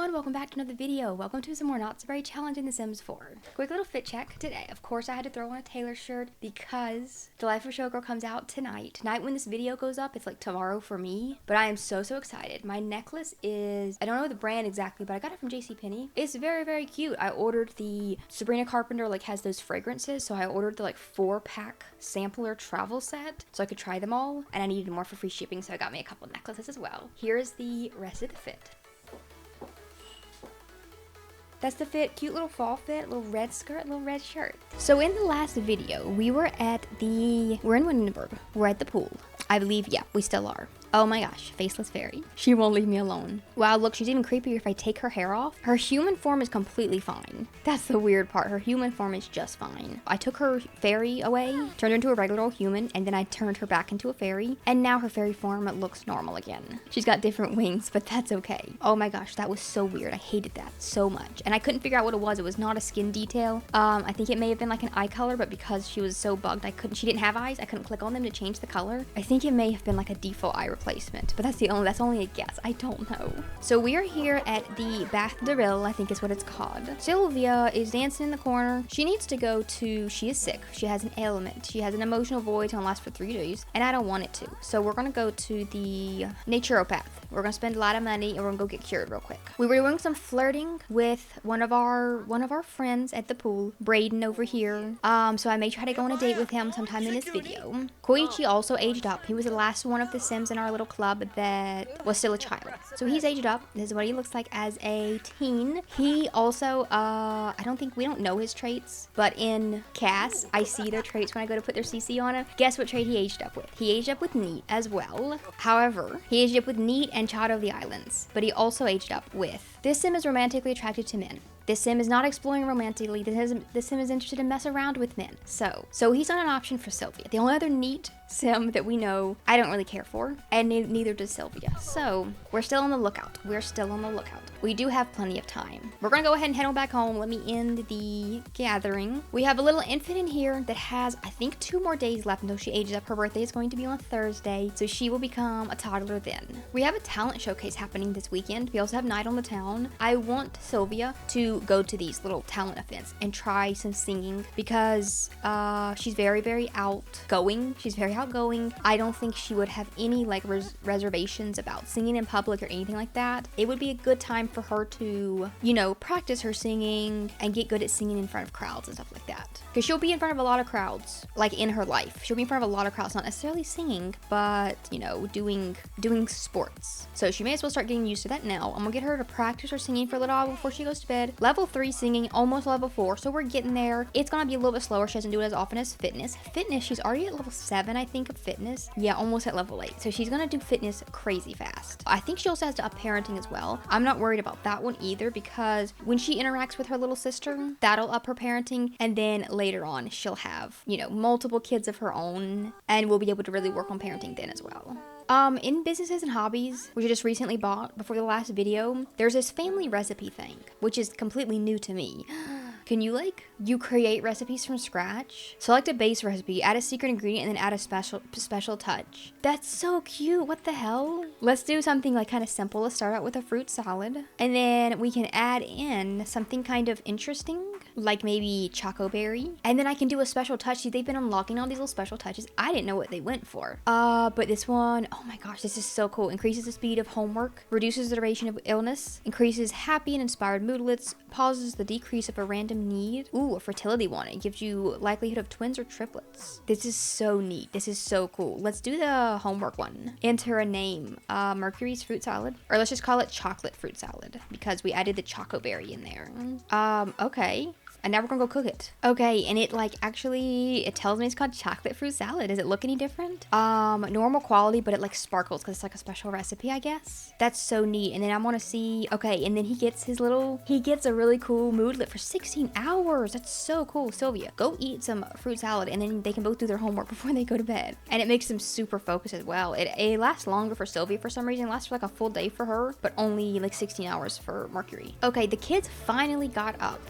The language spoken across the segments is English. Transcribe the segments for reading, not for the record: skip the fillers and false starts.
everyone, welcome back to another video. Welcome to some more Not So Very Challenge in The Sims 4. Quick little fit check today. Of course I had to throw on a Taylor shirt because The Life of Showgirl comes out tonight. Tonight when this video goes up, it's like tomorrow for me. But I am so excited. My necklace is, I don't know the brand exactly, but I got it from JCPenney. It's very cute. I ordered the Sabrina Carpenter, like has those fragrances. So I ordered the like 4-pack sampler travel set so I could try them all. And I needed more for free shipping, so I got me a couple necklaces as well. Here's the rest of the fit. That's the fit, cute little fall fit, little red skirt, little red shirt. So in the last video, we're in Windenburg. We're at the pool. I believe, yeah, we still are. Oh my gosh, faceless fairy. She won't leave me alone. Wow, look, she's even creepier if I take her hair off. Her human form is completely fine. That's the weird part. Her human form is just fine. I took her fairy away, turned her into a regular old human, and then I turned her back into a fairy. And now her fairy form looks normal again. She's got different wings, but that's okay. Oh my gosh, that was so weird. I hated that so much. And I couldn't figure out what it was. It was not a skin detail. I think it may have been like an eye color, but because she was so bugged, she didn't have eyes. I couldn't click on them to change the color. I think it may have been like a default eye replacement, but that's only a guess. I don't know. So we are here at the Bath Drill, I think is what it's called. Sylvia is dancing in the corner. She needs to go to, she is sick. She has an ailment. She has an emotional void to last for 3 days, and I don't want it to. So we're gonna go to the naturopath. We're gonna spend a lot of money and we're gonna go get cured real quick. We were doing some flirting with one of our friends at the pool, Braden over here. So I may try to go on a date with him sometime in this video. Koichi also aged up. He was the last one of the Sims in our little club that was still a child. So he's aged up. This is what he looks like as a teen. He also, we don't know his traits, but in Cass, I see their traits when I go to put their CC on him. Guess what trait he aged up with? He aged up with Neat as well. However, he aged up with Neat and Child of the Islands, but he also aged up with, this Sim is romantically attracted to men. This Sim is not exploring romantically. This Sim is interested in mess around with men. So he's not an option for Sylvia. The only other Neat Sim that we know, I don't really care for, and neither does Sylvia. So we're still on the lookout. We do have plenty of time. We're gonna go ahead and head on back home. Let me end the gathering. We have a little infant in here that has, I think, 2 more days left until she ages up. Her birthday is going to be on Thursday, so she will become a toddler then. We have a talent showcase happening this weekend. We also have Night on the Town. I want Sylvia to go to these little talent events and try some singing because she's very outgoing. She's very outgoing. I don't think she would have any like reservations about singing in public or anything like that. It would be a good time for her to, you know, practice her singing and get good at singing in front of crowds and stuff like that. Because she'll be in front of a lot of crowds, like in her life. She'll be in front of a lot of crowds, not necessarily singing, but, you know, doing sports. So she may as well start getting used to that now. I'm gonna get her to practice her singing for a little while before she goes to bed. Level 3 singing, almost level 4, so we're getting there. It's gonna be a little bit slower. She doesn't do it as often as fitness. Fitness, she's already at level 7, I think, of fitness. Yeah, almost at level 8. So she's gonna do fitness crazy fast. I think she also has to up parenting as well. I'm not worried about that one either because when she interacts with her little sister, that'll up her parenting, and then later on she'll have, you know, multiple kids of her own, and we'll be able to really work on parenting then as well. In businesses and hobbies, which I just recently bought before the last video, there's this family recipe thing, which is completely new to me. Can you create recipes from scratch? Select a base recipe, add a secret ingredient, and then add a special touch. That's so cute. What the hell? Let's do something like kind of simple. Let's start out with a fruit salad, and then we can add in something kind of interesting, like maybe chocoberry, and then I can do a special touch. See, they've been unlocking all these little special touches. I didn't know what they went for. But this one, oh my gosh, this is so cool. Increases the speed of homework, reduces the duration of illness, increases happy and inspired moodlets, pauses the decrease of a random need. Ooh, a fertility one. It gives you likelihood of twins or triplets. This is so neat. This is so cool. Let's do the homework one. Enter a name. Mercury's fruit salad, or let's just call it chocolate fruit salad because we added the chocoberry in there. Okay. And now we're gonna go cook it. Okay, and it like actually, it tells me it's called chocolate fruit salad. Does it look any different? Normal quality, but it like sparkles because it's like a special recipe, I guess. That's so neat. And then I want to see, okay, and then he gets a really cool moodlet for 16 hours. That's so cool. Sylvia, go eat some fruit salad, and then they can both do their homework before they go to bed. And it makes them super focused as well. It lasts longer for Sylvia for some reason. It lasts for like a full day for her, but only like 16 hours for Mercury. Okay, the kids finally got up.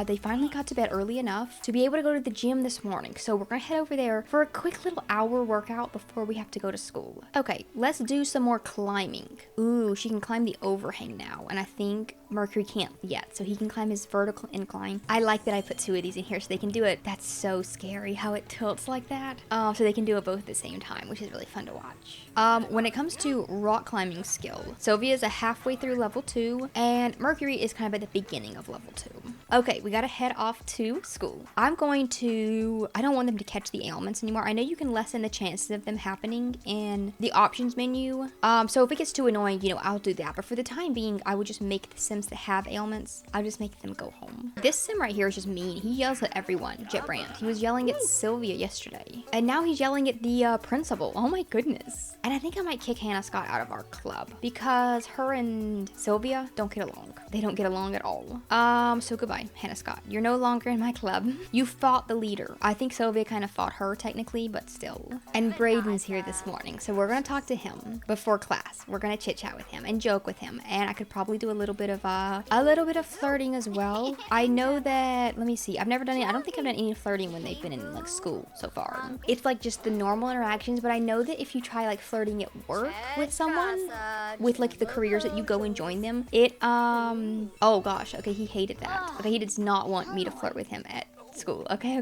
They finally only got to bed early enough to be able to go to the gym this morning. So we're gonna head over there for a quick little hour workout before we have to go to school. Okay, let's do some more climbing. Ooh, she can climb the overhang now. And I think Mercury can't yet, so he can climb his vertical incline. I like that I put 2 of these in here so they can do it. That's so scary how it tilts like that. So they can do it both at the same time, which is really fun to watch. When it comes to rock climbing skill, Sylvia is halfway through level 2, and Mercury is kind of at the beginning of level 2. Okay, we gotta head off to school. I don't want them to catch the ailments anymore. I know you can lessen the chances of them happening in the options menu. So if it gets too annoying, you know, I'll do that. But for the time being, I would just make the Sims that have ailments, I'll just make them go home. This Sim right here is just mean. He yells at everyone. Jetbrand. He was yelling at Sylvia yesterday. And now he's yelling at the principal. Oh my goodness. And I think I might kick Hannah Scott out of our club because her and Sylvia don't get along. They don't get along at all. So goodbye, Hannah Scott. You're no longer in my club. You fought the leader. I think Sylvia kind of fought her technically, but still. And Braden's here this morning, so we're gonna talk to him before class. We're gonna chit chat with him and joke with him, and I could probably do a little bit of flirting as well. I know that. Let me see. I've never done it. I don't think I've done any flirting when they've been in like school so far. It's like just the normal interactions, but I know that if you try like flirting at work with someone, with like the careers that you go and join them, it oh gosh, okay, he hated that. Okay, he does not want me to flirt with him at school. Okay.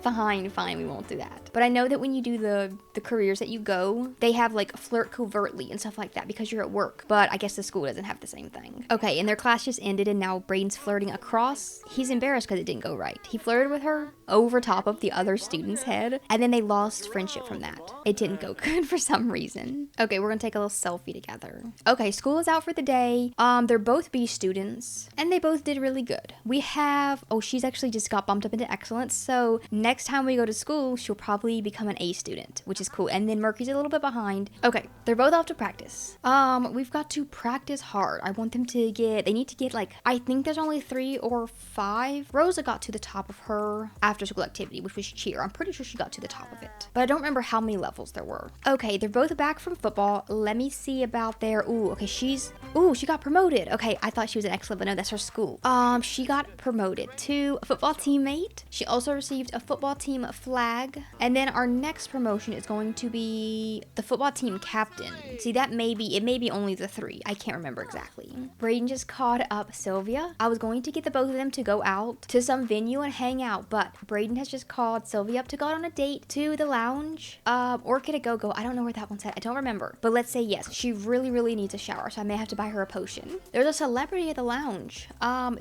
Fine, we won't do that. But I know that when you do the careers that you go, they have like flirt covertly and stuff like that because you're at work. But I guess the school doesn't have the same thing. Okay, and their class just ended and now Braden's flirting across. He's embarrassed because it didn't go right. He flirted with her over top of the other student's head, and then they lost friendship from that. It didn't go good for some reason. Okay, we're gonna take a little selfie together. Okay, school is out for the day. They're both B students, and they both did really good. We have, she's actually just got bumped up into excellence, so next time we go to school, she'll probably become an A student, which is cool. And then Murky's a little bit behind. Okay, they're both off to practice. We've got to practice hard. I want them to they need to get like, I think there's only 3 or 5. Rosa got to the top of her after school activity, which was cheer. I'm pretty sure she got to the top of it, but I don't remember how many levels there were. Okay, they're both back from football. Let me see about their, okay, she got promoted. Okay, I thought she was an excellent, but no, that's her school. She got promoted to a football teammate. She also received a football team flag. And then our next promotion is going to be the football team captain. See, it may be only the 3. I can't remember exactly. Braden just called up Sylvia. I was going to get the both of them to go out to some venue and hang out, but Braden has just called Sylvia up to go on a date to the lounge. Orchid a Go-Go. I don't know where that one's at. I don't remember. But let's say yes. She really, really needs a shower, so I may have to buy her a potion. There's a celebrity at the lounge.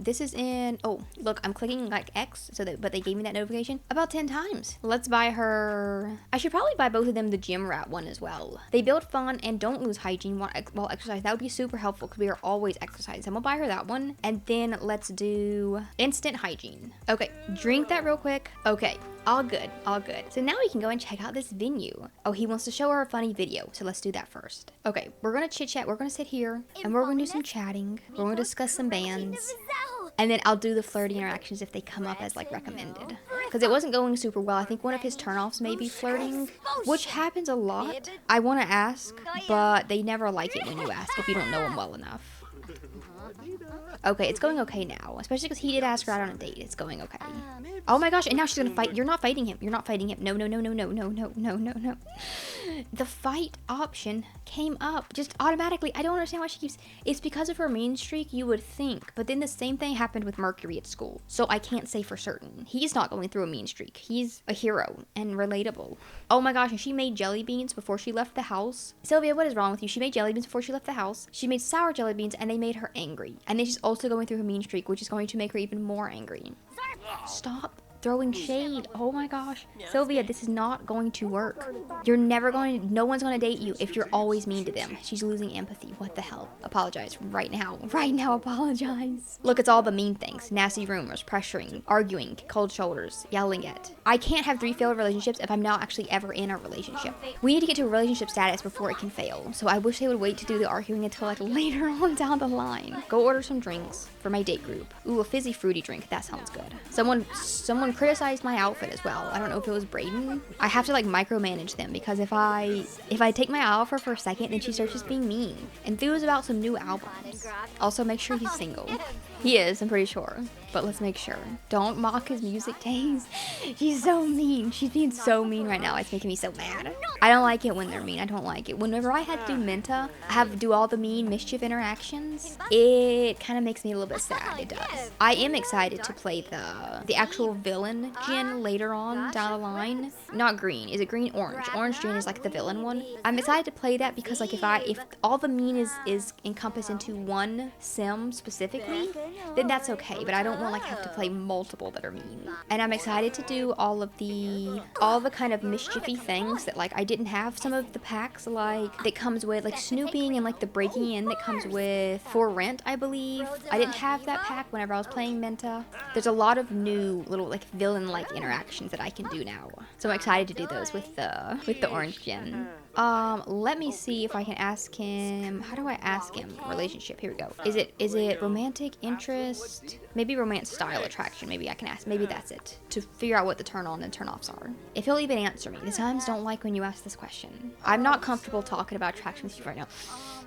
This is in, look, I'm clicking like X, but they gave me that notification about 10 times. Let's buy her. I should probably buy both of them the gym rat one as well. They build fun and don't lose hygiene while exercise. That would be super helpful because we are always exercising. I'm gonna buy her that one. And then let's do instant hygiene. Okay, drink that real quick. Okay, all good. So now we can go and check out this venue. He wants to show her a funny video, so let's do that first. Okay, we're gonna chit chat. We're gonna sit here and we're gonna do some chatting. We're gonna discuss some bands. And then I'll do the flirty interactions if they come up as like recommended. Because it wasn't going super well. I think one of his turnoffs may be flirting, which happens a lot. I want to ask, but they never like it when you ask if you don't know them well enough. Okay, it's going okay now, especially because he did ask her out on a date. It's going okay. Oh my gosh, and now she's gonna fight. You're not fighting him. No. The fight option came up just automatically. I don't understand why she keeps, it's because of her mean streak, you would think, but then the same thing happened with Mercury at school, so I can't say for certain. He's not going through a mean streak. He's a hero and relatable. Oh my gosh, and she made jelly beans before she left the house. Sylvia, what is wrong with you? She made jelly beans before she left the house. She made sour jelly beans and they made her angry. And then she's also going through her mean streak, which is going to make her even more angry. Stop throwing shade. Oh my gosh. Sylvia, this is not going to work. No one's going to date you if you're always mean to them. She's losing empathy. What the hell? Apologize right now. Right now, apologize. Look, it's all the mean things. Nasty rumors, pressuring, arguing, cold shoulders, yelling at. I can't have 3 failed relationships if I'm not actually ever in a relationship. We need to get to a relationship status before it can fail. So I wish they would wait to do the arguing until like later on down the line. Go order some drinks for my date group. Ooh, a fizzy fruity drink. That sounds good. Someone criticized my outfit as well. I don't know if it was Braden. I have to like micromanage them because if I take my eye off her for a second, then she starts just being mean. Enthused about some new albums. Also, make sure he's single. He is, I'm pretty sure. But let's make sure. Don't mock his music taste. She's so mean. She's being so mean right now. It's making me so mad. I don't like it when they're mean. I don't like it. Whenever I had to do Menta, do all the mean mischief interactions, it kind of makes me a little bit sad. It does. I am excited to play the actual villain gen later on down the line. Not green. Is it green? Orange. Orange gen is like the villain one. I'm excited to play that because like if all the mean is encompassed into one sim specifically, then that's okay. But I don't want like have to play multiple that are mean. And I'm excited to do all the kind of mischiefy things that like I didn't have some of the packs like that comes with like snooping and like the breaking in that comes with For Rent, I believe. I didn't have that pack whenever I was playing Menta. There's a lot of new little like villain like interactions that I can do now. So I'm excited to do those with the orange gen. Let me see if I can ask him. How do I ask him? Relationship. Here we go. Is it romantic interest? Maybe romance style attraction. Maybe I can ask. Maybe that's it. To figure out what the turn on and turn offs are. If he'll even answer me. The times don't like when you ask this question. I'm not comfortable talking about attraction with you right now.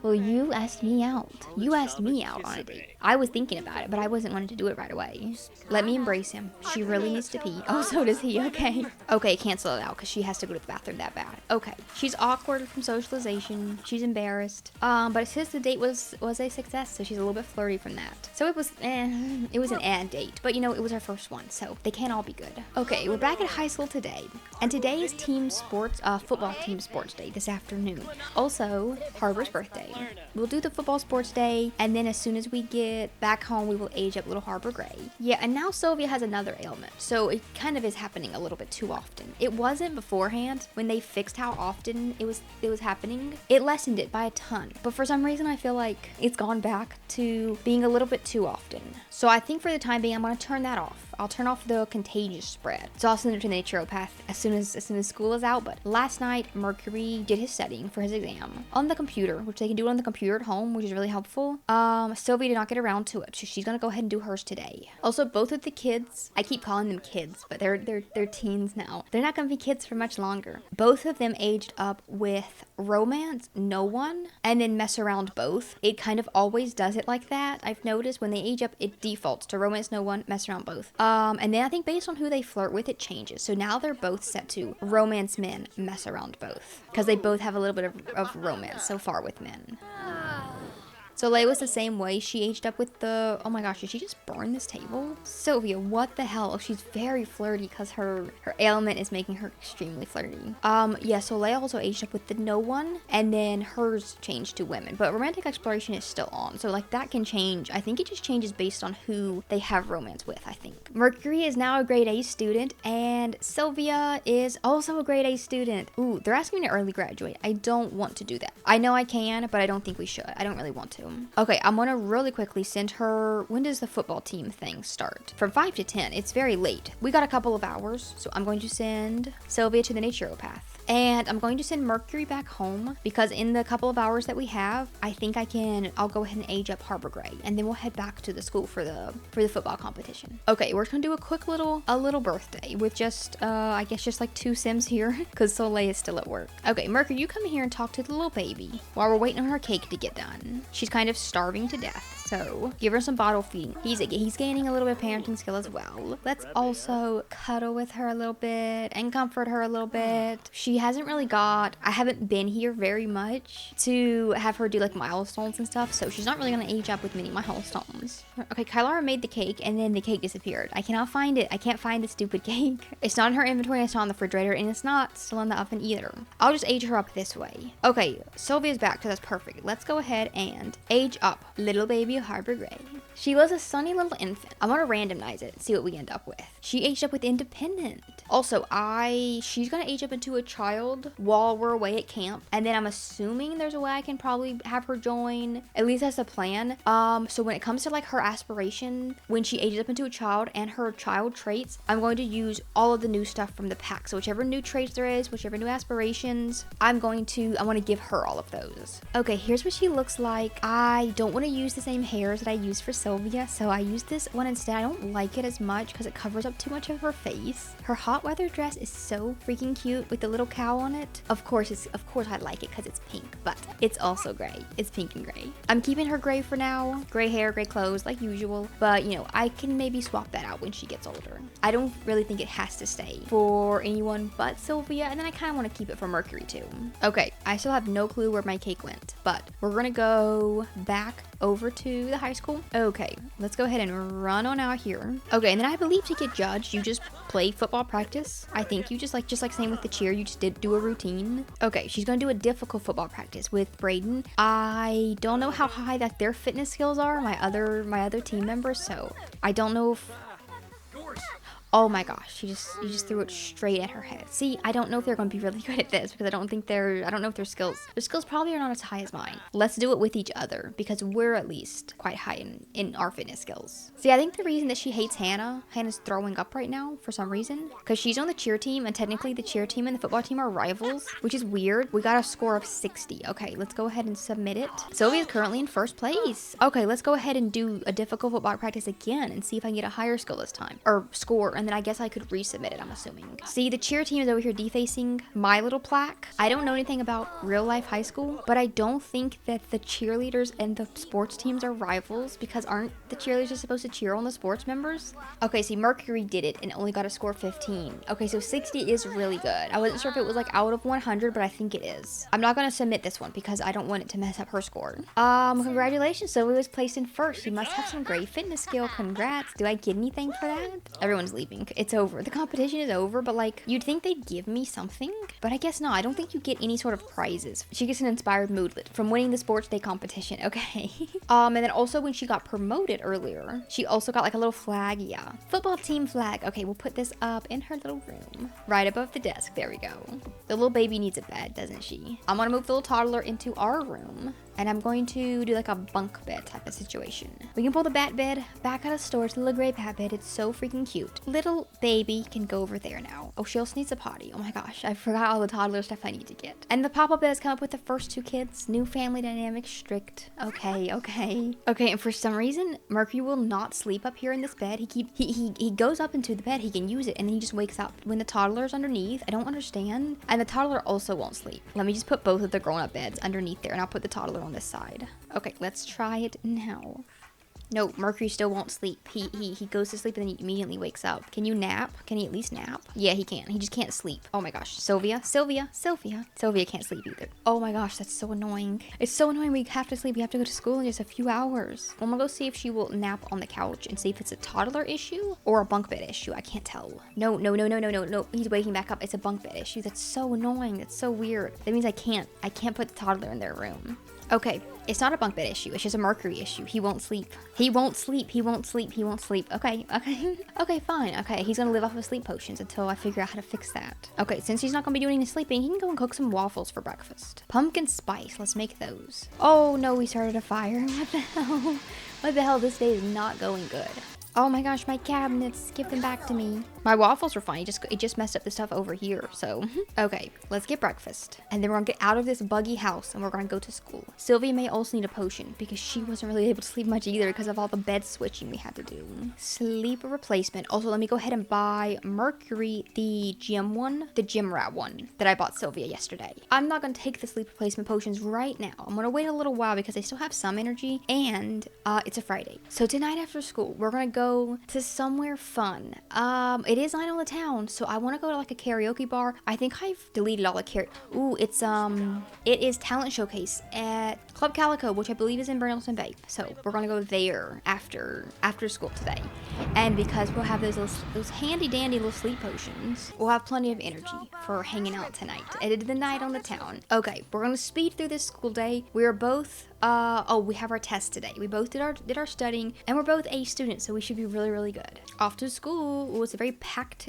Well, you asked me out. You asked me out on a date. I was thinking about it, but I wasn't wanting to do it right away. Let me embrace him. She really needs to pee. Oh, so does he. Okay. Okay, cancel it out because she has to go to the bathroom that bad. Okay. She's awkward from socialization. She's embarrassed. But it says the date was a success, so she's a little bit flirty from that. So it was an date, but you know, it was her first one, so they can't all be good. Okay, we're back at high school today, and today is football team sports day this afternoon. Also, Harbor's birthday. We'll do the football sports day, and then as soon as we get back home, we will age up little Harbor Gray. Yeah, and now Sylvia has another ailment, so it kind of is happening a little bit too often. It wasn't beforehand when they fixed how often it was happening. It lessened it by a ton, but for some reason I feel like it's gone back to being a little bit too often. So I think for the time being, I'm going to turn that off. I'll turn off the contagious spread. So I'll send it to the naturopath as soon as school is out. But last night, Mercury did his setting for his exam on the computer, which they can do it on the computer at home, which is really helpful. Sylvia did not get around to it, so she's gonna go ahead and do hers today. Also, both of the kids, I keep calling them kids, but they're teens now. They're not gonna be kids for much longer. Both of them aged up with Romance No One and then Mess Around Both. It kind of always does it like that. I've noticed when they age up, it defaults to Romance No One, Mess Around Both. And then I think based on who they flirt with, it changes. So now they're both set to Romance Men, Mess Around Both. Because they both have a little bit of romance so far with men. So Leia was the same way. She aged up with the... Oh my gosh, did she just burn this table? Sylvia, what the hell? She's very flirty because her ailment is making her extremely flirty. Yeah, so Leia also aged up with the No One, and then hers changed to Women. But Romantic Exploration is still on, so like that can change. I think it just changes based on who they have romance with, I think. Mercury is now a grade A student, and Sylvia is also a grade A student. Ooh, they're asking me to early graduate. I don't want to do that. I know I can, but I don't think we should. I don't really want to. Okay, I'm gonna really quickly send her... When does the football team thing start? From 5 to 10. It's very late. We got a couple of hours, so I'm going to send Sylvia to the naturopath. And I'm going to send Mercury back home because in the couple of hours that we have, I think I'll go ahead and age up Harbor Gray, and then we'll head back to the school for the football competition. Okay, we're just gonna do a quick little birthday with just I guess just like 2 Sims here because Soleil is still at work. Okay, Mercury, you come here and talk to the little baby while we're waiting on her cake to get done. She's kind of starving to death. So give her some bottle feeding. He's gaining a little bit of parenting skill as well. Let's also cuddle with her a little bit and comfort her a little bit. She hasn't really I haven't been here very much to have her do like milestones and stuff. So she's not really going to age up with many milestones. Okay, Kylara made the cake and then the cake disappeared. I cannot find it. I can't find the stupid cake. It's not in her inventory. It's not in the refrigerator, and it's not still in the oven either. I'll just age her up this way. Okay, Sylvia's back, so that's perfect. Let's go ahead and age up little baby Harbor Gray. She was a sunny little infant. I'm gonna randomize it and see what we end up with. She aged up with Independent. Also, she's gonna age up into a child while we're away at camp, and then I'm assuming there's a way I can probably have her join. At least that's the plan. So when it comes to like her aspiration, when she ages up into a child and her child traits, I'm going to use all of the new stuff from the pack. So whichever new traits there is, whichever new aspirations, I want to give her all of those. Okay, here's what she looks like. I don't want to use the same hairs that I used for Sylvia, so I used this one instead. I don't like it as much because it covers up too much of her face. Her hot weather dress is so freaking cute with the little cow on it. Of course I like it because it's pink, but it's also gray. It's pink and gray. I'm keeping her gray for now. Gray hair, gray clothes, like usual. But, you know, I can maybe swap that out when she gets older. I don't really think it has to stay for anyone but Sylvia, and then I kind of want to keep it for Mercury too. Okay, I still have no clue where my cake went, but we're gonna go back over to the high school. Okay, let's go ahead and run on out here. Okay, and then I believe to get judged, you just play football practice. I think you just like same with the cheer, you just did do a routine. Okay, she's gonna do a difficult football practice with Braden. I don't know how high that their fitness skills are, my other team members, so I don't know if... Oh my gosh, you just threw it straight at her head. See, I don't know if they're going to be really good at this because I don't know if their skills probably are not as high as mine. Let's do it with each other because we're at least quite high in our fitness skills. See, I think the reason that she hates Hannah's throwing up right now for some reason, because she's on the cheer team and technically the cheer team and the football team are rivals, which is weird. We got a score of 60. Okay, let's go ahead and submit it. Sylvia is currently in first place. Okay, let's go ahead and do a difficult football practice again and see if I can get a higher skill this time, or score. And then I guess I could resubmit it, I'm assuming. See, the cheer team is over here defacing my little plaque. I don't know anything about real life high school, but I don't think that the cheerleaders and the sports teams are rivals because aren't the cheerleaders just supposed to cheer on the sports members? Okay, see, Mercury did it and only got a score of 15. Okay, so 60 is really good. I wasn't sure if it was like out of 100, but I think it is. I'm not gonna submit this one because I don't want it to mess up her score. Congratulations, Sylvia was placed in first. You must have some great fitness skill. Congrats. Do I get anything for that? Everyone's leaving. It's over. The competition is over, but like, you'd think they'd give me something, but I guess not. I don't think you get any sort of prizes. She gets an inspired moodlet from winning the sports day competition. Okay. And then also when she got promoted earlier, she also got like a little flag. Yeah. Football team flag. Okay, we'll put this up in her little room right above the desk. There we go. The little baby needs a bed, doesn't she? I'm gonna move the little toddler into our room. And I'm going to do like a bunk bed type of situation. We can pull the bat bed back out of storage, the little gray bat bed. It's so freaking cute. Little baby can go over there now. Oh, she also needs a potty. Oh my gosh, I forgot all the toddler stuff I need to get. And the pop-up bed has come up with the first two kids. New family dynamic, strict. Okay. And for some reason, Mercury will not sleep up here in this bed. He goes up into the bed, he can use it, and then he just wakes up when the toddler's underneath. I don't understand. And the toddler also won't sleep. Let me just put both of the grown-up beds underneath there, and I'll put the toddler on this side. Okay, let's try it now. No, Mercury still won't sleep. He goes to sleep and then he immediately wakes up. Can you nap? Can he at least nap? Yeah, he can. He just can't sleep. Oh my gosh. Sylvia can't sleep either. Oh my gosh, that's so annoying. It's so annoying. We have to sleep. We have to go to school in just a few hours. I'm gonna go see if she will nap on the couch and see if it's a toddler issue or a bunk bed issue. I can't tell. No. He's waking back up. It's a bunk bed issue. That's so annoying. That's so weird. That means I can't put the toddler in their room. Okay, it's not a bunk bed issue. It's just a Mercury issue. He won't sleep. He won't sleep. Okay, fine. Okay, he's gonna live off of sleep potions until I figure out how to fix that. Okay, since he's not gonna be doing any sleeping, he can go and cook some waffles for breakfast. Pumpkin spice, let's make those. Oh no, we started a fire. What the hell? What the hell? This day is not going good. Oh my gosh, my cabinets, give them back to me. My waffles were fine, it just messed up the stuff over here, so. Okay, let's get breakfast. And then we're gonna get out of this buggy house and we're gonna go to school. Sylvia may also need a potion because she wasn't really able to sleep much either because of all the bed switching we had to do. Sleep replacement. Also, let me go ahead and buy Mercury the gym rat one that I bought Sylvia yesterday. I'm not gonna take the sleep replacement potions right now. I'm gonna wait a little while because I still have some energy and it's a Friday. So tonight after school, we're gonna go to somewhere fun. It is night on the town, so I want to go to like a karaoke bar. I think I've deleted all the it is talent showcase at Club Calico, which I believe is in Burleson Bay. So we're gonna go there after school today. And because we'll have those handy dandy little sleep potions, we'll have plenty of energy for hanging out tonight. It is the night on the town. Okay, we're gonna speed through this school day. We are both we have our test today. We both did our studying, and we're both A students, so we should be really good. Off to school. Ooh, it's a very packed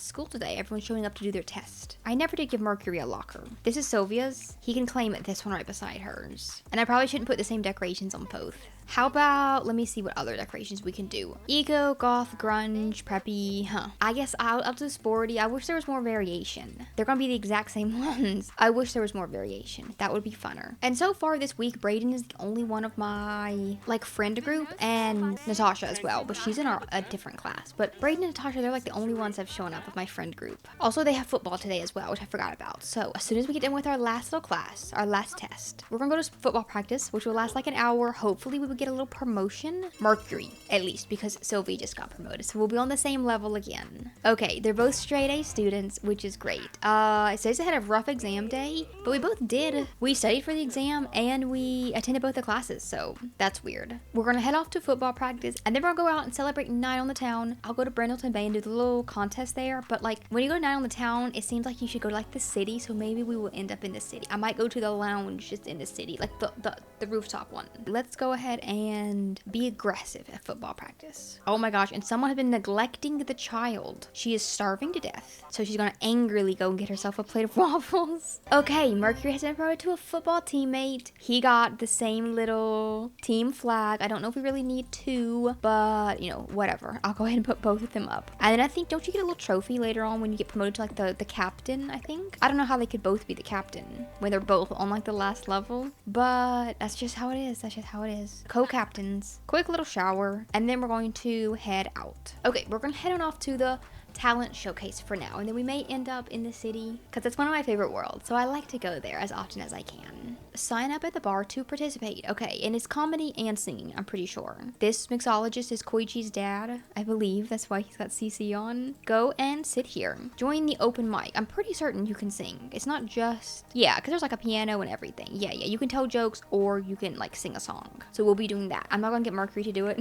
school today. Everyone's showing up to do their test. I never did give Mercury a locker. This is Sylvia's. He can claim this one right beside hers. And I probably shouldn't put the same decorations on both. How about, let me see what other decorations we can do. Eco, goth, grunge, preppy, I guess I'll do sporty. I wish there was more variation. They're gonna be the exact same ones. I wish there was more variation. That would be funner. And so far this week, Brayden is the only one of my like friend group, and Natasha as well, but she's in a different class. But Brayden and Natasha, they're like the only ones that have shown up of my friend group. Also, they have football today as well, which I forgot about. So as soon as we get done with our last little class, our last test, we're gonna go to football practice, which will last like an hour. Hopefully we will get a little promotion. Mercury, at least, because Sylvia just got promoted. So we'll be on the same level again. Okay, they're both straight A students, which is great. It says they had a rough exam day, but we both did. We studied for the exam and we attended both the classes, so that's weird. We're gonna head off to football practice and then we're gonna go out and celebrate Night on the Town. I'll go to Brindleton Bay and do the little contest there, but like when you go to Night on the Town, it seems like you should go to like the city, so maybe we will end up in the city. I might go to the lounge just in the city, like the rooftop one. Let's go ahead and be aggressive at football practice. Oh my gosh, and someone has been neglecting the child. She is starving to death, so she's gonna angrily go and get herself a plate of waffles. Okay, Mercury has been promoted to a football teammate. He got the same little team flag. I don't know if we really need two, but you know, whatever. I'll go ahead and put both of them up. And then I think, don't you get a little trophy later on when you get promoted to like the captain, I think? I don't know how they could both be the captain when they're both on like the last level, but that's just how it is. That's just how it is. Co-captains. Quick little shower, and then we're going to head out. Okay, we're gonna head on off to the talent showcase for now, and then we may end up in the city because it's one of my favorite worlds, so I like to go there as often as I can. Sign up at the bar to participate. Okay, and it's comedy and singing, I'm pretty sure. This mixologist is Koichi's dad, I believe. That's why he's got CC on. Go and sit here. Join the open mic. I'm pretty certain you can sing. It's not just, yeah, because there's like a piano and everything. Yeah, you can tell jokes or you can like sing a song. So we'll be doing that. I'm not gonna get Mercury to do it.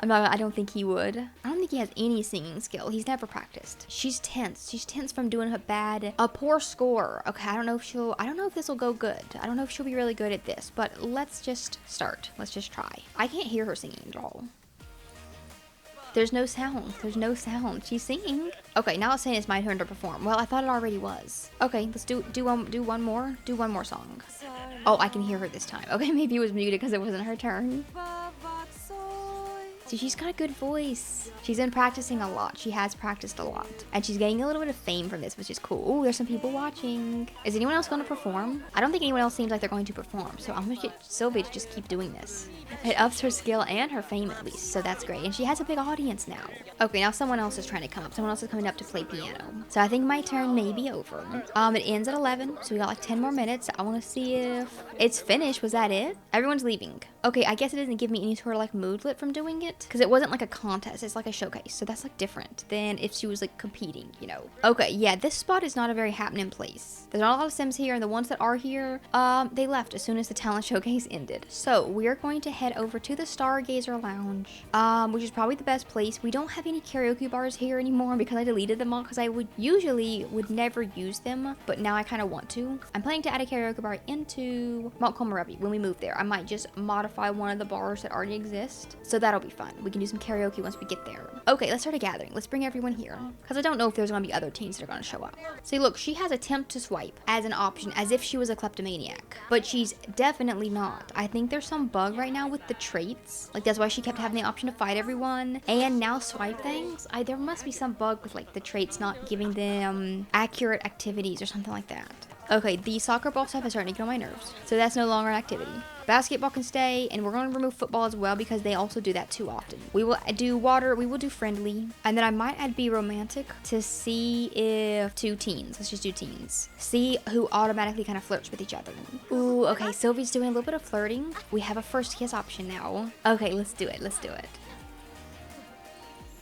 I don't think he would. I don't think he has any singing skill. He's never practiced. She's tense. She's tense from doing a poor score. Okay, I don't know if this will go good. I don't know if she'll be really good at this, but let's just start. Let's just try. I can't hear her singing at all. There's no sound. There's no sound. She's singing. Okay, now it's saying it's my turn to perform. Well, I thought it already was. Okay, let's do one more. Do one more song. Oh, I can hear her this time. Okay, maybe it was muted because it wasn't her turn. So she's got a good voice. She's been practicing a lot. She has practiced a lot. And she's getting a little bit of fame from this, which is cool. Ooh, there's some people watching. Is anyone else going to perform? I don't think anyone else seems like they're going to perform. So I'm going to get Sylvia to just keep doing this. It ups her skill and her fame at least. So that's great. And she has a big audience now. Okay, now someone else is trying to come up. Someone else is coming up to play piano. So I think my turn may be over. It ends at 11. So we got like 10 more minutes. I want to see if it's finished. Was that it? Everyone's leaving. Okay, I guess it doesn't give me any sort of like moodlet from doing it. Because it wasn't like a contest. It's like a showcase. So that's like different than if she was like competing, you know. Okay, yeah, this spot is not a very happening place. There's not a lot of Sims here, and the ones that are here, they left as soon as the talent showcase ended. So we are going to head over to the Stargazer Lounge, which is probably the best place. We don't have any karaoke bars here anymore because I deleted them all because I would never use them, but now I kind of want to. I'm planning to add a karaoke bar into Mount Komorebi when we move there. I might just modify one of the bars that already exist, so that'll be fun. We can do some karaoke once we get there. Okay, let's start a gathering. Let's bring everyone here because I don't know if there's going to be other teens that are going to show up. See, look, she has attempt to swipe as an option as if she was a kleptomaniac, but she's definitely not. I think there's some bug right now with the traits. Like that's why she kept having the option to fight everyone and now swipe things. There must be some bug with like the traits not giving them accurate activities or something like that. Okay, the soccer ball stuff is starting to get on my nerves, so that's no longer an activity. Basketball can stay, and we're going to remove football as well because they also do that too often. We will do water, we will do friendly, and then I might add be romantic to see if two teens, let's just do teens, see who automatically kind of flirts with each other. Ooh, okay, Sylvie's doing a little bit of flirting. We have a first kiss option now. Okay, let's do it, let's do it.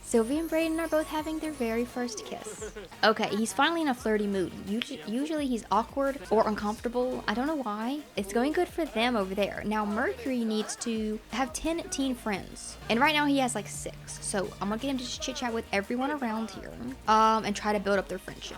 Sylvia and Brayden are both having their very first kiss. Okay, he's finally in a flirty mood. Usually he's awkward or uncomfortable. I don't know why. It's going good for them over there. Now Mercury needs to have 10 teen friends. And right now he has like 6. So I'm gonna get him to just chit chat with everyone around here. And try to build up their friendship.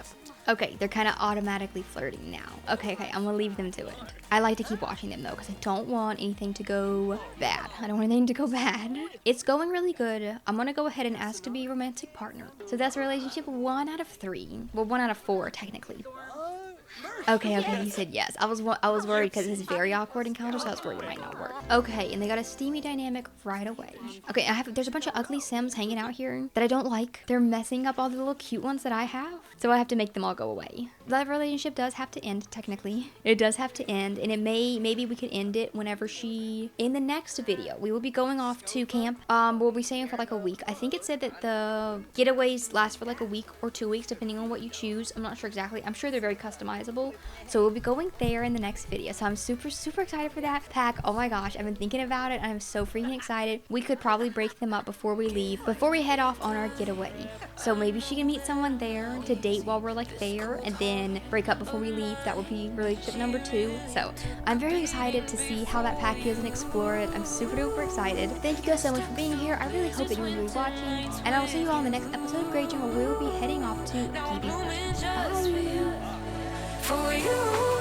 Okay, they're kind of automatically flirting now. Okay, I'm gonna leave them to it. I like to keep watching them though, because I don't want anything to go bad. I don't want anything to go bad. It's going really good. I'm gonna go ahead and ask to be a romantic partner. So that's a relationship 1 out of 3. Well, 1 out of 4, technically. Okay, he said yes. I was worried because it's very awkward encounter, so I was worried it might not work. Okay, and they got a steamy dynamic right away. Okay, there's a bunch of ugly Sims hanging out here that I don't like. They're messing up all the little cute ones that I have, so I have to make them all go away. That relationship does have to end, technically. It does have to end, and maybe we could end it whenever in the next video, we will be going off to camp. We'll be staying for like a week. I think it said that the getaways last for like a week or 2 weeks, depending on what you choose. I'm not sure exactly. I'm sure they're very customizable. So we'll be going there in the next video. So I'm super excited for that pack. Oh my gosh, I've been thinking about it. I'm so freaking excited. We could probably break them up before we leave, before we head off on our getaway. So maybe she can meet someone there to date while we're like there, and then break up before we leave. That would be relationship number 2. So I'm very excited to see how that pack is and explore it. I'm super duper excited. Thank you guys so much for being here. I really hope that you enjoyed watching, and I will see you all in the next episode of Grey Jam, where we will be heading off to PB. Bye. For you.